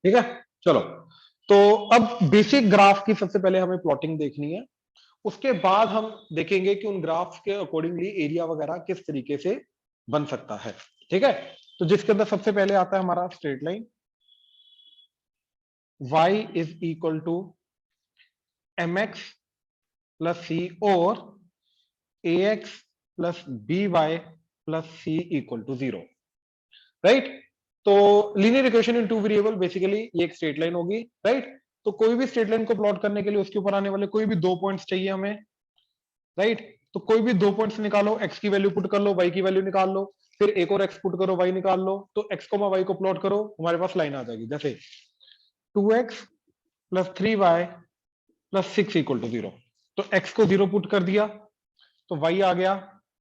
ठीक है, चलो। तो अब बेसिक ग्राफ की सबसे पहले हमें प्लॉटिंग देखनी है, उसके बाद हम देखेंगे कि उन ग्राफ्स के अकॉर्डिंगली एरिया वगैरह किस तरीके से बन सकता है। ठीक है, तो जिसके अंदर सबसे पहले आता है हमारा straight line, y is equal to mx plus c और ax plus by plus c equal to 0, right. तो linear equation in two variable, basically ये एक स्ट्रेट लाइन होगी, राइट। तो कोई भी स्ट्रेट लाइन को प्लॉट करने के लिए उसके ऊपर आने वाले कोई भी दो पॉइंट्स चाहिए हमें, राइट। तो कोई भी दो पॉइंट्स निकालो, x की वैल्यू पुट कर लो, y की वैल्यू निकाल लो, फिर एक और x पुट करो, y निकाल लो, तो x y को प्लॉट करो, हमारे पास लाइन आ जाएगी जैसे 2x plus 3y plus 6 equal to 0। तो x को 0 पुट कर दिया तो y आ गया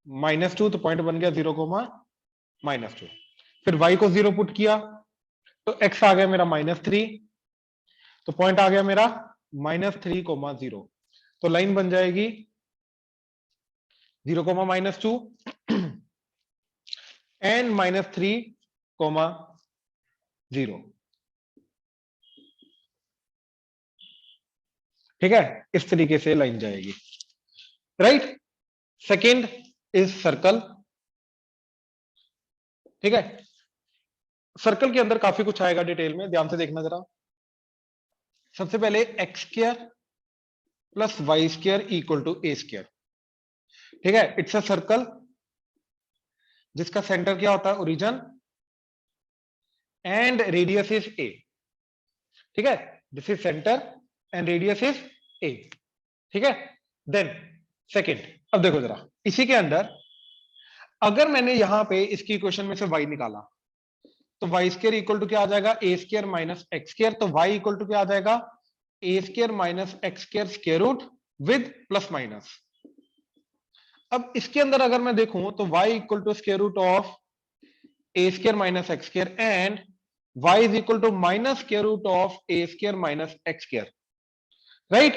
-2, तो पॉइंट बन गया 0, -2। फिर y को 0 पुट किया तो x आ गया मेरा -3, तो पॉइंट आ गया मेरा -3, 0। तो लाइन बन जाएगी 0, -2 एंड -3, 0। ठीक है, इस तरीके से लाइन जाएगी, राइट। Second is circle. ठीक है, सर्कल के अंदर काफी कुछ आएगा डिटेल में, ध्यान से देखना जरा। सबसे पहले x² plus y² equal to a²। ठीक है, इट्स अ सर्कल जिसका सेंटर क्या होता है, origin, and radius is a। ठीक है, this is centre and radius is a। ठीक है, देन सेकेंड, अब देखो जरा इसी के अंदर, अगर मैंने यहां पे इसकी इक्वेशन में से y निकाला तो y² इक्वल टू क्या आ जाएगा, a² माइनस x²। तो y इक्वल टू क्या आ जाएगा, a² minus x² square root with plus minus. अब इसके अंदर अगर मैं देखूं तो y equal to square root of a² minus x² and y is equal to minus square root of a² minus x², right.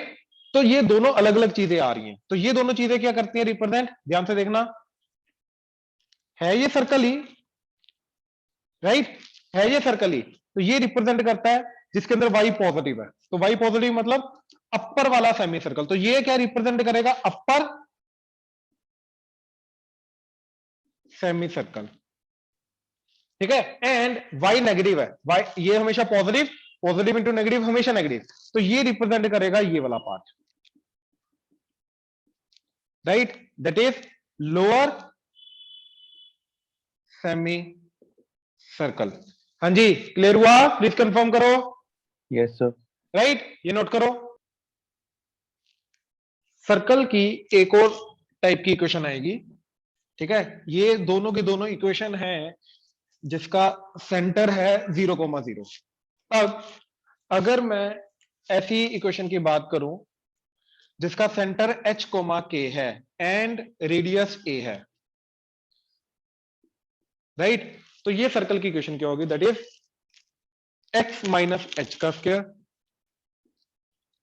तो ये दोनों अलग अलग चीजें आ रही हैं, तो ये दोनों चीजें क्या करती हैं, रिप्रेजेंट, ध्यान से देखना, है ये सर्कल ही, राइट, है ये सर्कल ही। तो ये रिप्रेजेंट करता है जिसके अंदर y पॉजिटिव है, तो y पॉजिटिव मतलब अपर वाला सेमी सर्कल, तो ये क्या रिप्रेजेंट करेगा, अपर सेमी सर्कल। ठीक है, एंड y नेगेटिव है, y ये हमेशा पॉजिटिव, पॉजिटिव इंटू नेगेटिव हमेशा नेगेटिव, तो ये रिप्रेजेंट करेगा ये वाला part, right, that is lower semi circle. हाँ जी, क्लियर हुआ, प्लीज कंफर्म करो। Yes sir. राइट, ये नोट करो। सर्कल की एक और टाइप की इक्वेशन आएगी। ठीक है, ये दोनों की दोनों इक्वेशन है जिसका सेंटर है 0,0। अब अगर मैं ऐसी इक्वेशन की बात करूं जिसका सेंटर h, k है एंड रेडियस a है, राइट, तो ये सर्कल की इक्वेशन क्या होगी, that is x minus h का स्क्वायर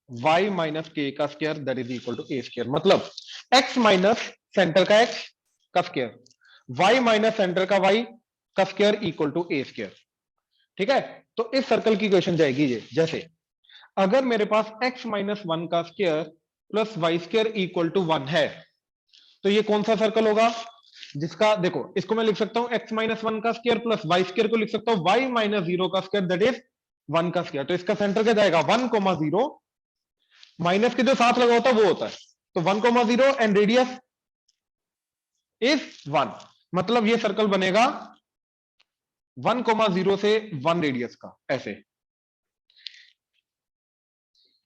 y माइनस k का square that is equal to a square. मतलब x माइनस सेंटर का x का स्क्वायर y माइनस सेंटर का y का square equal to a square. ठीक है, तो इस सर्कल की इक्वेशन जाएगी ये, जैसे अगर मेरे पास x माइनस 1 का square plus y square equal to 1 है, तो ये कौन सा सर्कल होगा, जिसका देखो इसको मैं लिख सकता हूं x माइनस 1 का स्क्वायर प्लस वाई स्क्वायर को लिख सकता हूं y माइनस 0 का स्क्वायर दैट इज 1 का स्क्वायर। तो इसका सेंटर क्या जाएगा, 1,0, माइनस के जो साथ लगा होता है वो होता है, तो 1,0 एंड रेडियस इज 1। मतलब ये सर्कल बनेगा 1,0 से 1 रेडियस का, ऐसे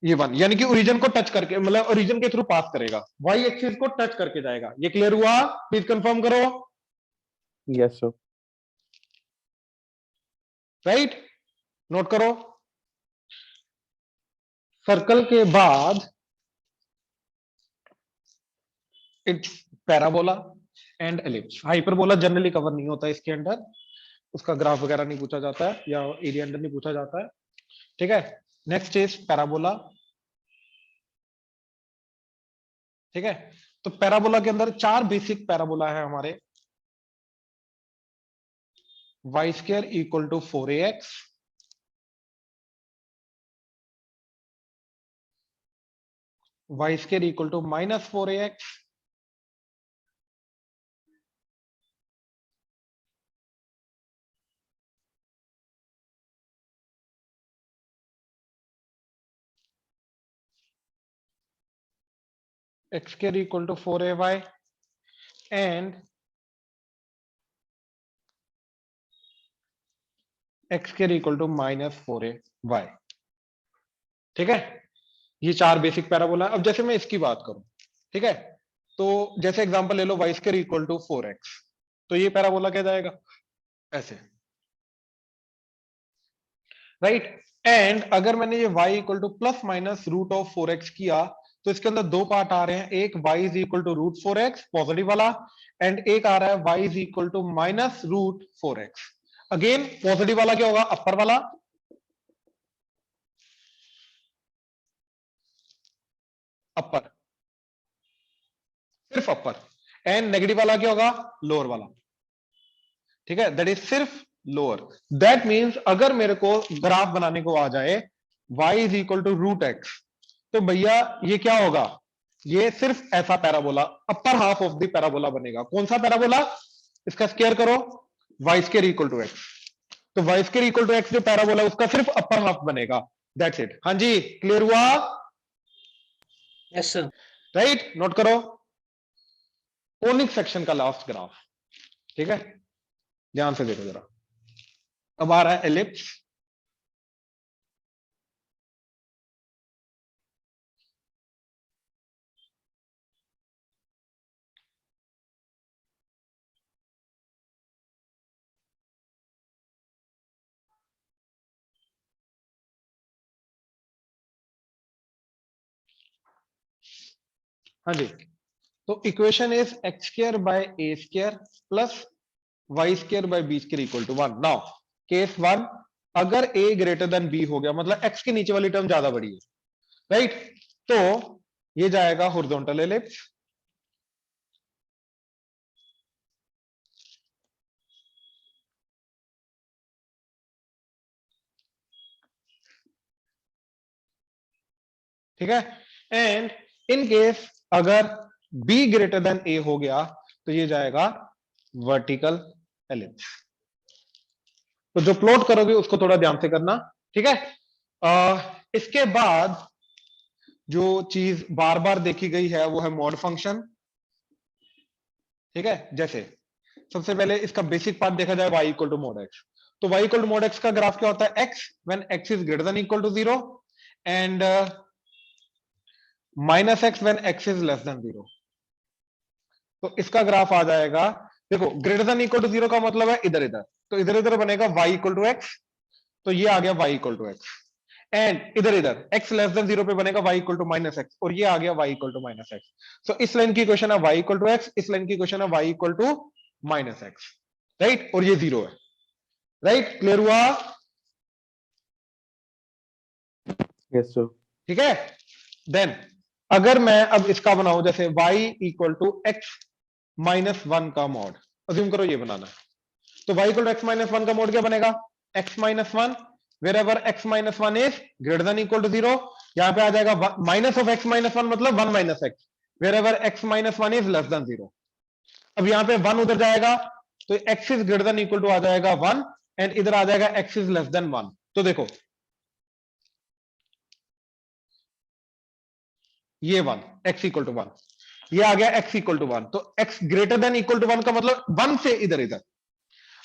ये 1, यानी कि ओरिजिन को टच करके, मतलब ओरिजिन के थ्रू पास करेगा, वाई एक्सिस को टच करके जाएगा। ये क्लियर हुआ, प्लीज कंफर्म करो। Yes sir. राइट, नोट करो। सर्कल के बाद it's parabola and ellipse. Hyperbola generally cover नहीं होता इसके अंडर, उसका ग्राफ वगैरह नहीं पूछा जाता है या एरिया अंडर नहीं पूछा जाता है। ठीक है, नेक्स्ट इज पैराबोला। ठीक है, तो पैराबोला के अंदर चार बेसिक पैराबोला है हमारे, y square equal to 4ax, y square equal to -4ax x square equal to 4ay and x square equal to -4ay। ठीक है, ये चार बेसिक पैराबोला। अब जैसे मैं इसकी बात करूं, ठीक है, तो जैसे एग्जांपल ले लो y square equal to 4x, तो ये पैराबोला क्या जाएगा ऐसे, राइट। एंड अगर मैंने ये y equal to plus minus root of 4x किया, तो इसके अंदर दो पार्ट आ रहे हैं, एक y is equal to root 4x positive वाला, एंड एक आ रहा है y is equal to minus root 4x। Again positive वाला क्या होगा, अपर वाला, अपर, सिर्फ अपर, एंड नेगेटिव वाला क्या होगा, लोअर वाला। ठीक है, दैट इज सिर्फ लोअर। दैट मींस अगर मेरे को ग्राफ बनाने को आ जाए y is equal to root x, तो भैया ये क्या होगा, ये सिर्फ ऐसा parabola, upper half of the parabola बनेगा। कौन सा पैराबोला, इसका स्क्वायर करो, y square equal to x, तो y square equal to x जो पैराबोला उसका सिर्फ अपर हाफ बनेगा। That's it. हाँ जी, क्लियर हुआ? Yes sir. राइट, नोट करो, कोनिक सेक्शन का लास्ट ग्राफ। ठीक है, ध्यान से देखो जरा। अब आ रहा है एलिप्स। हाँ जी, तो equation is x square by a square plus y square by b square equal to 1। Now case 1, अगर ए ग्रेटर देन बी हो गया, मतलब एक्स के नीचे वाली टर्म ज्यादा बड़ी है, राइट, तो ये जाएगा हॉरिजॉन्टल एलिप्स, ठीक है। एंड इन केस अगर बी ग्रेटर देन ए हो गया, तो ये जाएगा वर्टिकल एलिप्स। तो जो प्लॉट करोगे उसको थोड़ा ध्यान से करना, ठीक है। इसके बाद जो चीज बार बार देखी गई है वो है मॉड फंक्शन। ठीक है, जैसे सबसे पहले इसका बेसिक पार्ट देखा जाए, y equal to mod x, तो y equal to mod x का ग्राफ क्या होता है, x when x is greater than equal to 0 and minus x when x is less than 0। तो इसका ग्राफ आ जाएगा, देखो ग्रेटर देन इक्वल टू 0 का मतलब है इधर इधर, तो इधर इधर बनेगा y इक्वल टू एक्स, तो ये आ गया y equal to x. And इधर इधर x लेस देन 0 पे बनेगा y equal to minus x, और ये आ गया y equal to minus x. So इस लाइन की इक्वेशन है y इक्वल टू एक्स, इस लाइन की इक्वेशन है y equal to minus x, right, और ये 0 है, राइट, क्लियर हुआ? Yes, sir. ठीक है, देन अगर मैं अब इसका बनाऊं, जैसे y equal to x minus 1 का मॉड, अज्यूम करो ये बनाना है, तो y equal to x minus 1 का मॉड क्या बनेगा, x minus 1 wherever x minus 1 is greater than equal to 0, यहां पे आ जाएगा माइनस ऑफ x माइनस 1 मतलब 1 minus x, wherever x minus 1 is less than 0। अब यहां पे 1 उधर जाएगा, तो x is greater than equal to आ जाएगा 1, एंड इधर आ जाएगा x इज लेस देन 1। तो देखो ये 1, x इक्वल टू 1, ये आ गया x इक्वल टू 1, तो x greater than equal to 1 का मतलब 1 से इधर इधर,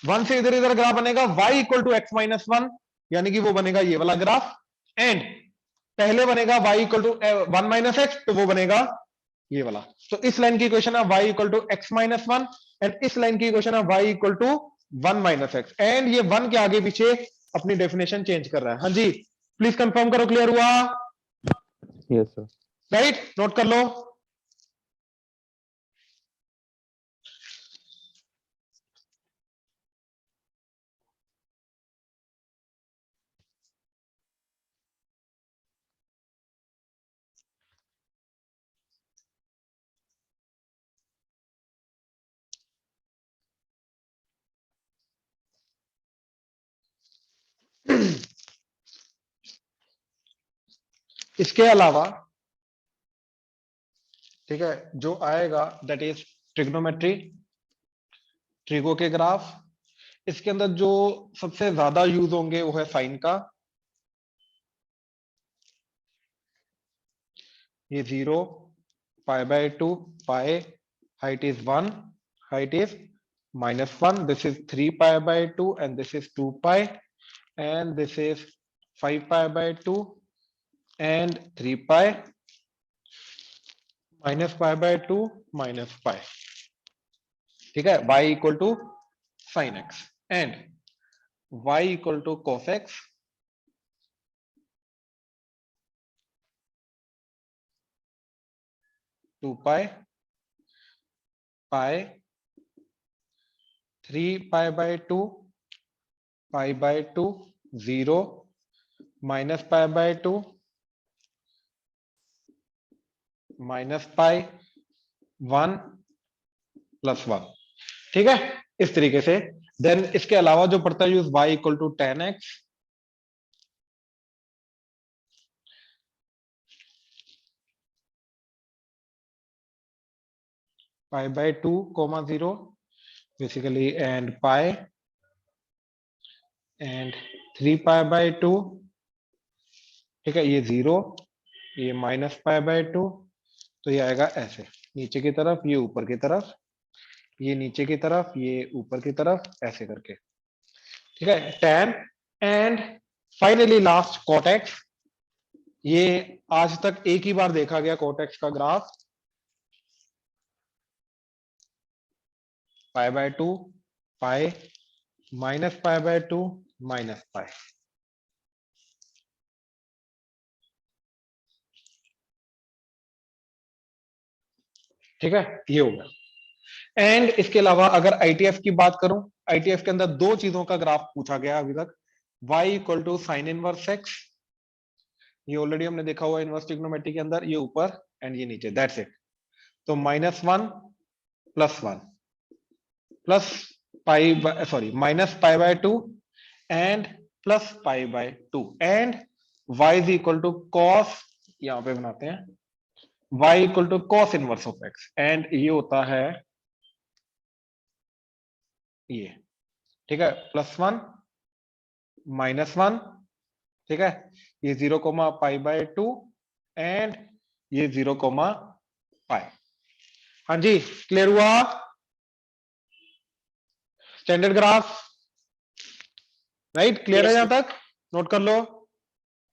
1 से इधर इधर ग्राफ बनेगा y equal to x minus 1, यानी कि वो बनेगा ये वाला ग्राफ। एंड पहले बनेगा y equal to 1 minus x, तो वो बनेगा ये वाला। तो इस लाइन की इक्वेशन है y equal to x minus 1, and इस लाइन की इक्वेशन है y equal to 1 minus x, and ये 1 के आगे पीछे अपनी डेफिनेशन चेंज कर रहा है। हाँ जी, प्लीज कंफर्म करो, क्लियर हुआ? Yes, sir. राइट, नोट कर लो। इसके अलावा ठीक है, जो आएगा दैट इज ट्रिग्नोमेट्री, ट्रिगो के ग्राफ। इसके अंदर जो सबसे ज्यादा यूज होंगे वो है साइन का। ये 0, π/2, पाई, height is 1, height is -1, this is 3π/2 and this is 2 pi, and this is 5π/2 and 3 pi, -π/2 -π। ठीक है, y equal to sine x and y equal to cos x, two pi, pi, 3π/2, π/2, 0, -π/2, -π, 1 + 1। ठीक है, इस तरीके से। देन इसके अलावा जो पड़ता है use y equal to tan x, π/2, 0 basically, and pi and 3π/2। ठीक है, ये 0, ये -π/2, तो ये आएगा ऐसे नीचे की तरफ, ये ऊपर की तरफ, ये नीचे की तरफ, ये ऊपर की तरफ, ऐसे करके। ठीक है, tan and finally last cot x। ये आज तक एक ही बार देखा गया cot x का ग्राफ, π/2, पाई, -π/2, -π। ठीक है, ये हो गया। एंड इसके अलावा अगर आईटीएफ की बात करूं, आईटीएफ के अंदर दो चीजों का ग्राफ पूछा गया अभी तक, y equal to sine inverse x, ये ऑलरेडी हमने देखा हुआ इनवर्स ट्रिग्नोमेट्री के अंदर, ये ऊपर एंड ये नीचे, दैट्स इट। तो -1 +1 plus -π/2 and +π/2 and y is equal to cos, यहां पे बनाते हैं, y equal to cos inverse of x, and ये होता है ये। ठीक है, +1 -1, ठीक है, ये 0, π/2 एंड ये 0, π। हाँ जी, क्लियर हुआ? Standard graph, right? क्लियर है? यहां तक नोट कर लो।